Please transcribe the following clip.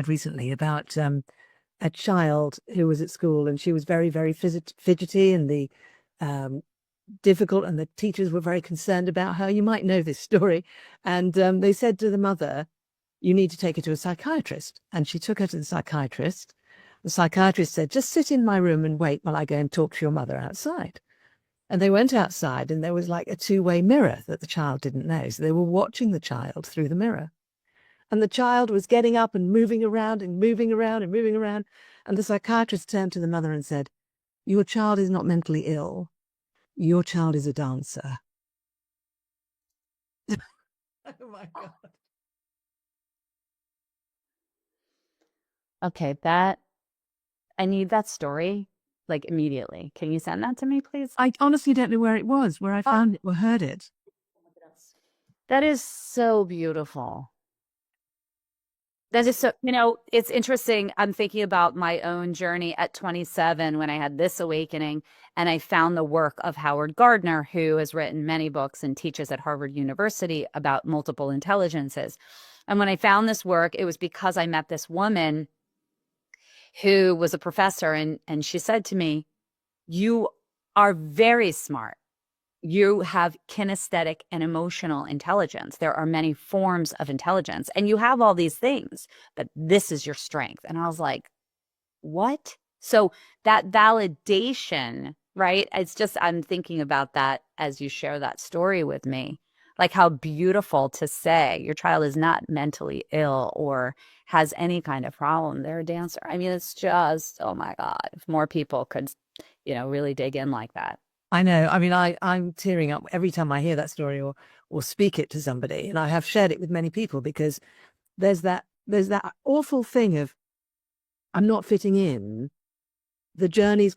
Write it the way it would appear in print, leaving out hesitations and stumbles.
recently about a child who was at school, and she was very, very fidgety, and the difficult, and the teachers were very concerned about her. You might know this story. And they said to the mother, you need to take her to a psychiatrist. And she took her to the psychiatrist. The psychiatrist said, just sit in my room and wait while I go and talk to your mother outside. And they went outside, and there was like a two-way mirror that the child didn't know. So they were watching the child through the mirror. And the child was getting up and moving around and moving around and moving around. And the psychiatrist turned to the mother and said, your child is not mentally ill. Your child is a dancer. Oh my God. Okay, I need that story like immediately. Can you send that to me, please? I honestly don't know where it was, where I found it or heard it. That is so beautiful. That is so, it's interesting. I'm thinking about my own journey at 27 when I had this awakening, and I found the work of Howard Gardner, who has written many books and teaches at Harvard University about multiple intelligences. And when I found this work, it was because I met this woman who was a professor, and she said to me, you are very smart. You have kinesthetic and emotional intelligence. There are many forms of intelligence, and you have all these things, but this is your strength. And I was like, what? So that validation, right? It's just, I'm thinking about that as you share that story with me, like how beautiful to say your child is not mentally ill or has any kind of problem. They're a dancer. I mean, it's just, oh my God, if more people could, really dig in like that. I know. I mean, I'm tearing up every time I hear that story or speak it to somebody. And I have shared it with many people, because there's that awful thing of I'm not fitting in. The journey's